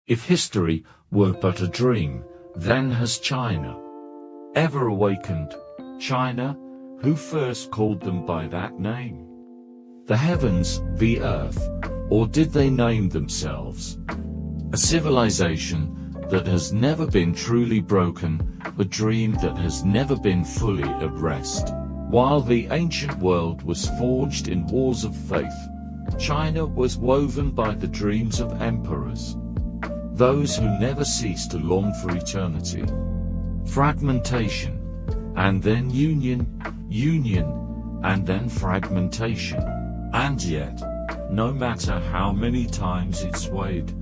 If history were but a dream, then has China ever awakened? China, who first called them by that name? The heavens, the earth, or did they name themselves? A civilization that has never been truly broken, a dream that has never been fully at rest. While the ancient world was forged in wars of faith, China was woven by the dreams of emperors, those who never ceased to long for eternity. Fragmentation, and then union, and then fragmentation. And yet, no matter how many times it swayed,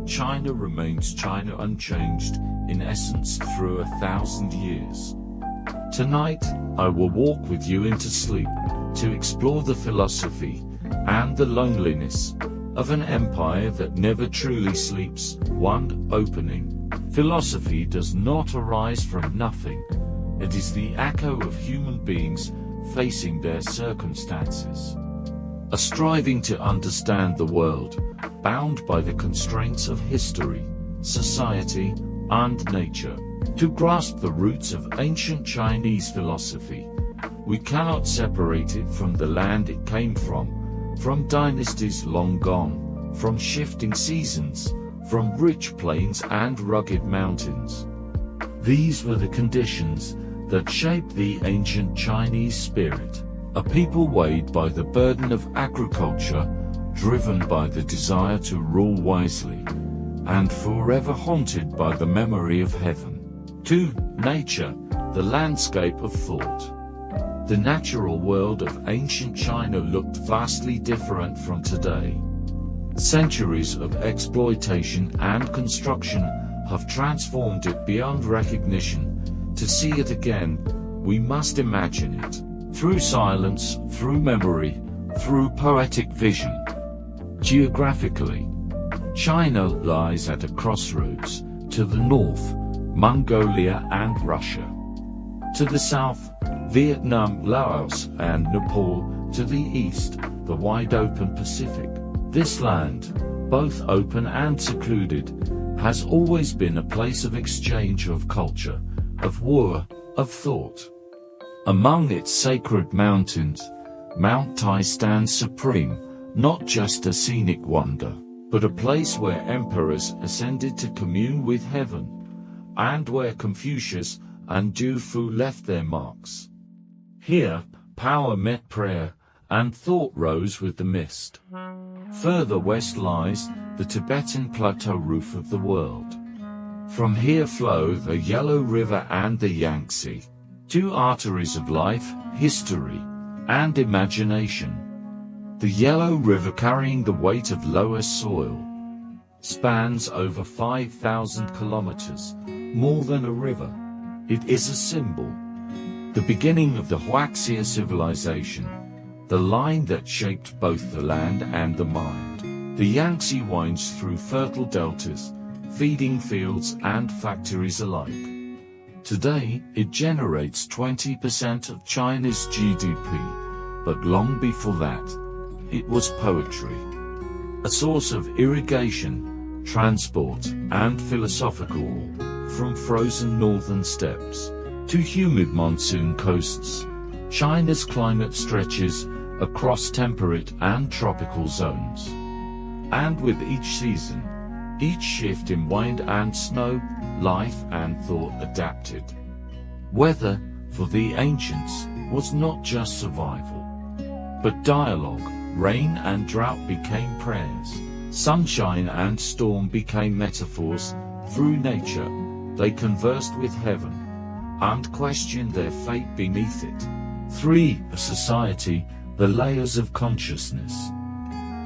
China remains China unchanged, in essence through 1,000 years. Tonight, I will walk with you into sleep, to explore the philosophy, and the loneliness, of an empire that never truly sleeps. 1. Opening. Philosophy does not arise from nothing. It is the echo of human beings, facing their circumstances. A striving to understand the world, bound by the constraints of history, society, and nature. To grasp the roots of ancient Chinese philosophy, we cannot separate it from the land it came from dynasties long gone, from shifting seasons, from rich plains and rugged mountains. These were the conditions that shaped the ancient Chinese spirit. A people weighed by the burden of agriculture, driven by the desire to rule wisely, and forever haunted by the memory of heaven. 2. Nature, the landscape of thought. The natural world of ancient China looked vastly different from today. Centuries of exploitation and construction have transformed it beyond recognition. To see it again, we must imagine it. Through silence, through memory, through poetic vision. Geographically, China lies at a crossroads. To the north, Mongolia and Russia. To the south, Vietnam, Laos, and Nepal. To the east, the wide-open Pacific. This land, both open and secluded, has always been a place of exchange, of culture, of war, of thought. Among its sacred mountains, Mount Tai stands supreme, not just a scenic wonder, but a place where emperors ascended to commune with heaven, and where Confucius and Du Fu left their marks. Here, power met prayer, and thought rose with the mist. Further west lies the Tibetan plateau, roof of the world. From here flow the Yellow River and the Yangtze, two arteries of life, history, and imagination. The Yellow River, carrying the weight of lower soil, spans over 5,000 kilometers, more than a river. It is a symbol, the beginning of the Huaxia civilization, the line that shaped both the land and the mind. The Yangtze winds through fertile deltas, feeding fields and factories alike. Today, it generates 20% of China's GDP, but long before that, it was poetry. A source of irrigation, transport, and philosophical awe. From frozen northern steppes to humid monsoon coasts, China's climate stretches across temperate and tropical zones. And with each season, each shift in wind and snow, life and thought adapted. Weather, for the ancients, was not just survival, but dialogue. Rain and drought became prayers. Sunshine and storm became metaphors. Through nature, they conversed with heaven, and questioned their fate beneath it. 3. A society, the layers of consciousness.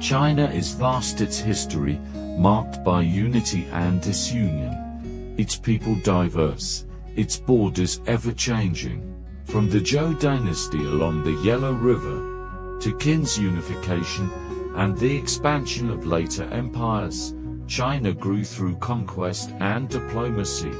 China is vast, its history marked by unity and disunion, its people diverse, its borders ever-changing. From the Zhou dynasty along the Yellow River, to Qin's unification, and the expansion of later empires, China grew through conquest and diplomacy,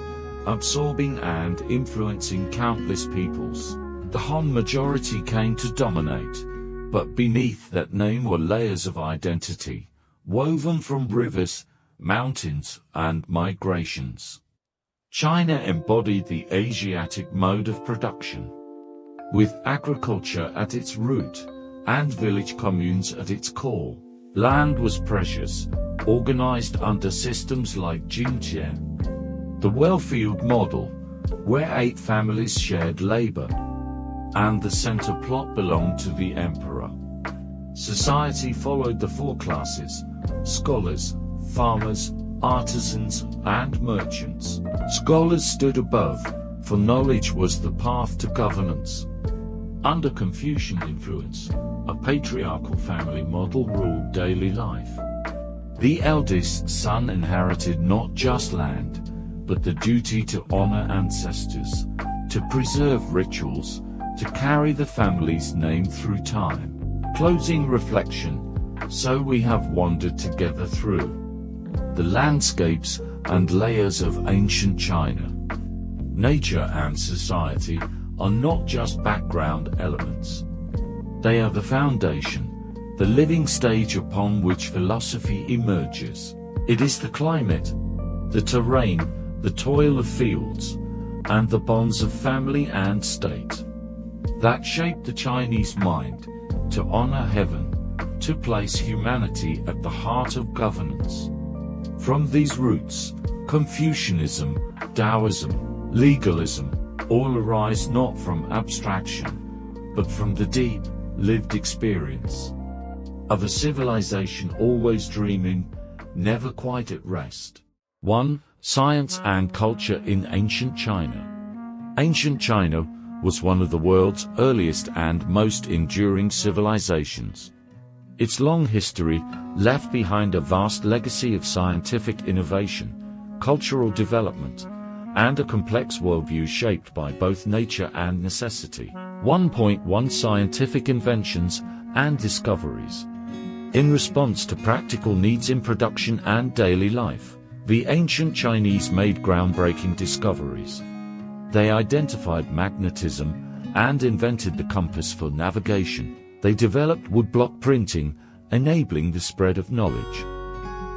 absorbing and influencing countless peoples. The Han majority came to dominate, but beneath that name were layers of identity, woven from rivers, mountains, and migrations. China embodied the Asiatic mode of production, with agriculture at its root, and village communes at its core. Land was precious, organized under systems like Yangtze, the well-field model, where 8 families shared labor, and the center plot belonged to the emperor. Society followed the 4 classes: scholars, farmers, artisans, and merchants. Scholars stood above, for knowledge was the path to governance. Under Confucian influence, a patriarchal family model ruled daily life. The eldest son inherited not just land, but the duty to honor ancestors, to preserve rituals, to carry the family's name through time. Closing reflection. So we have wandered together through the landscapes and layers of ancient China. Nature and society are not just background elements. They are the foundation, the living stage upon which philosophy emerges. It is the climate, the terrain, the toil of fields, and the bonds of family and state that shape the Chinese mind, to honor heaven, to place humanity at the heart of governance. From these roots, Confucianism, Taoism, legalism, all arise not from abstraction, but from the deep, lived experience of a civilization always dreaming, never quite at rest. 1. Science and culture in ancient China. Ancient China was one of the world's earliest and most enduring civilizations. Its long history left behind a vast legacy of scientific innovation, cultural development, and a complex worldview shaped by both nature and necessity. 1.1 Scientific inventions and discoveries. In response to practical needs in production and daily life, the ancient Chinese made groundbreaking discoveries. They identified magnetism and invented the compass for navigation. They developed woodblock printing, enabling the spread of knowledge.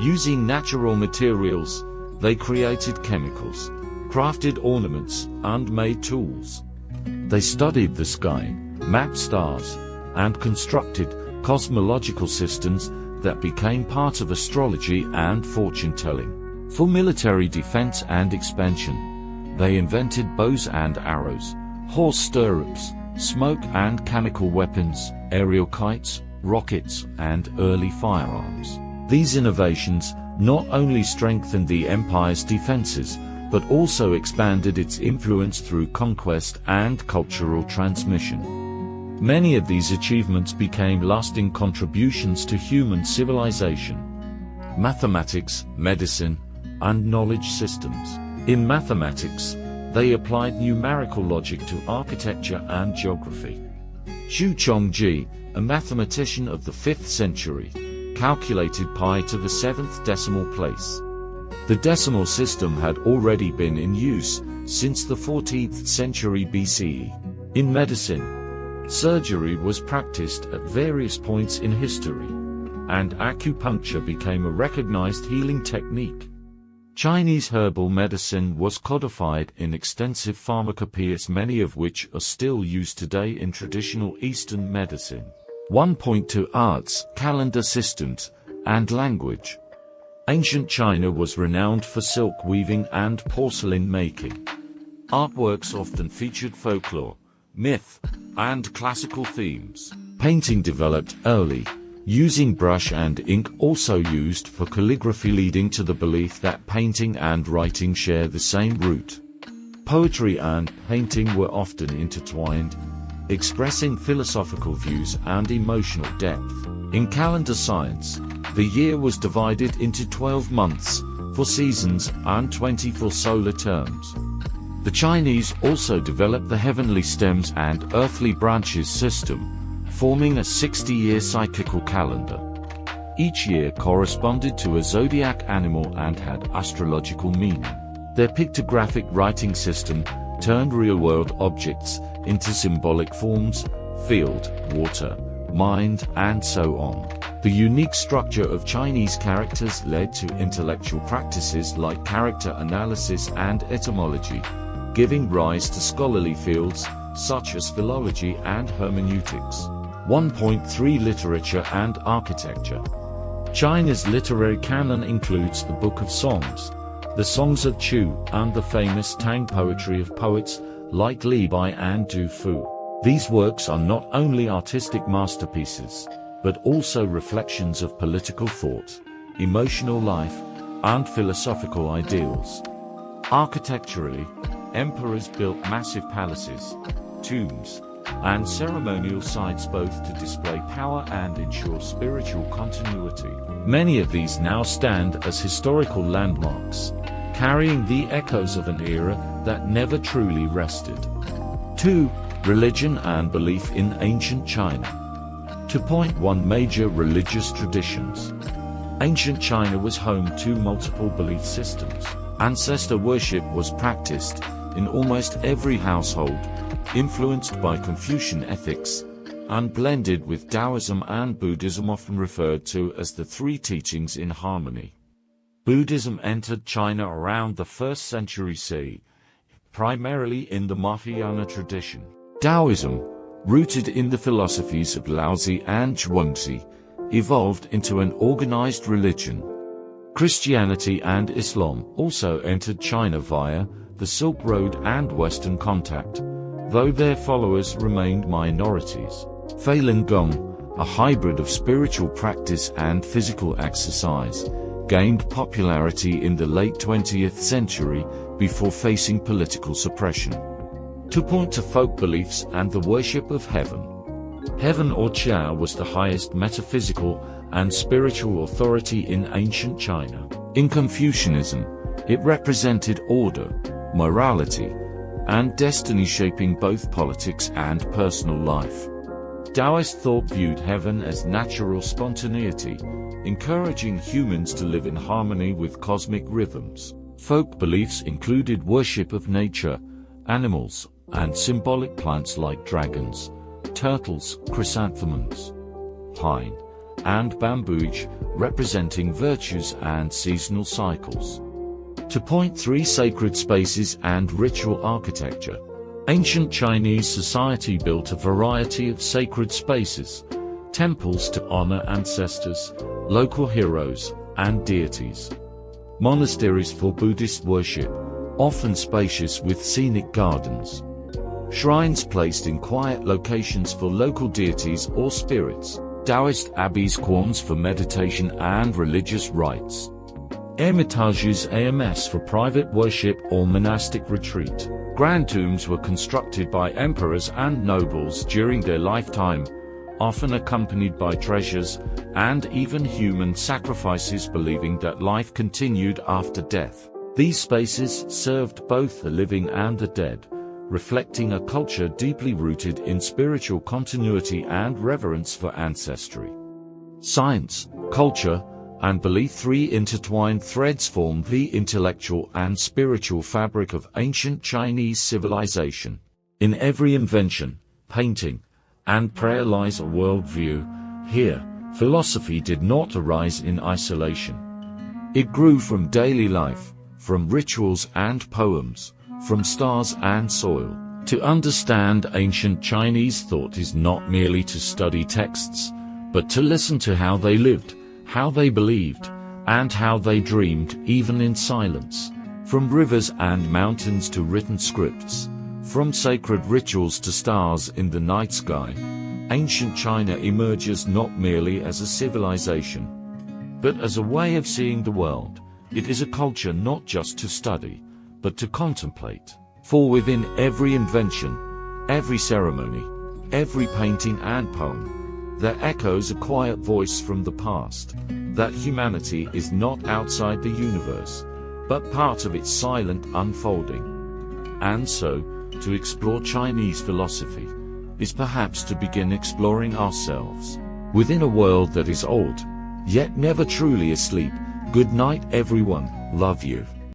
Using natural materials, they created chemicals, crafted ornaments, and made tools. They studied the sky, mapped stars, and constructed cosmological systems that became part of astrology and fortune-telling. For military defense and expansion, they invented bows and arrows, horse stirrups, smoke and chemical weapons, aerial kites, rockets, and early firearms. These innovations not only strengthened the empire's defenses, but also expanded its influence through conquest and cultural transmission. Many of these achievements became lasting contributions to human civilization. Mathematics, medicine, and knowledge systems. In mathematics, they applied numerical logic to architecture and geography. Xu Chongji, a mathematician of the 5th century, calculated pi to the 7th decimal place. The decimal system had already been in use since the 14th century BCE. In medicine, surgery was practiced at various points in history, and acupuncture became a recognized healing technique. Chinese herbal medicine was codified in extensive pharmacopoeias, many of which are still used today in traditional Eastern medicine. 1.2 Arts, calendar systems, and language. Ancient China was renowned for silk weaving and porcelain making. Artworks often featured folklore, myth, and classical themes. Painting developed early, using brush and ink, also used for calligraphy, leading to the belief that painting and writing share the same root. Poetry and painting were often intertwined, expressing philosophical views and emotional depth. In calendar science, the year was divided into 12 months, for seasons, and 24 solar terms. The Chinese also developed the heavenly stems and earthly branches system, forming a 60-year cyclical calendar. Each year corresponded to a zodiac animal and had astrological meaning. Their pictographic writing system turned real-world objects into symbolic forms: field, water, mind, and so on. The unique structure of Chinese characters led to intellectual practices like character analysis and etymology, giving rise to scholarly fields such as philology and hermeneutics. 1.3 Literature and Architecture. China's literary canon includes the Book of Songs, the Songs of Chu, and the famous Tang poetry of poets like Li Bai and Du Fu. These works are not only artistic masterpieces, but also reflections of political thought, emotional life, and philosophical ideals. Architecturally, emperors built massive palaces, tombs, and ceremonial sites both to display power and ensure spiritual continuity. Many of these now stand as historical landmarks, carrying the echoes of an era that never truly rested. 2. Religion and belief in ancient China. 2.1 Major religious traditions. Ancient China was home to multiple belief systems. Ancestor worship was practiced in almost every household, influenced by Confucian ethics, and blended with Taoism and Buddhism, often referred to as the three teachings in harmony. Buddhism entered China around the 1st century CE, primarily in the Mahayana tradition. Taoism, rooted in the philosophies of Laozi and Zhuangzi, evolved into an organized religion. Christianity and Islam also entered China via the Silk Road and Western contact, though their followers remained minorities. Falun Gong, a hybrid of spiritual practice and physical exercise, gained popularity in the late 20th century before facing political suppression. To point to folk beliefs and the worship of heaven. Heaven or Qiao was the highest metaphysical and spiritual authority in ancient China. In Confucianism, it represented order, morality, and destiny, shaping both politics and personal life. Taoist thought viewed heaven as natural spontaneity, encouraging humans to live in harmony with cosmic rhythms. Folk beliefs included worship of nature, animals, and symbolic plants like dragons, turtles, chrysanthemums, pine, and bamboo, each representing virtues and seasonal cycles. 2.3 Sacred spaces and ritual architecture. Ancient Chinese society built a variety of sacred spaces, temples to honor ancestors, local heroes, and deities. Monasteries for Buddhist worship, often spacious with scenic gardens. Shrines placed in quiet locations for local deities or spirits. Taoist abbeys, quans for meditation and religious rites. Hermitages AMS for private worship or monastic retreat. Grand tombs were constructed by emperors and nobles during their lifetime, often accompanied by treasures and even human sacrifices, believing that life continued after death. These spaces served both the living and the dead, reflecting a culture deeply rooted in spiritual continuity and reverence for ancestry. Science, culture, and belief. 3 intertwined threads form the intellectual and spiritual fabric of ancient Chinese civilization. In every invention, painting, and prayer lies a worldview. Here, philosophy did not arise in isolation. It grew from daily life, from rituals and poems, from stars and soil. To understand ancient Chinese thought is not merely to study texts, but to listen to how they lived, how they believed, and how they dreamed, even in silence. From rivers and mountains to written scripts, from sacred rituals to stars in the night sky, ancient China emerges not merely as a civilization, but as a way of seeing the world. It is a culture not just to study, but to contemplate. For within every invention, every ceremony, every painting and poem, there echoes a quiet voice from the past, that humanity is not outside the universe, but part of its silent unfolding. And so, to explore Chinese philosophy is perhaps to begin exploring ourselves. Within a world that is old, yet never truly asleep. Good night everyone, love you.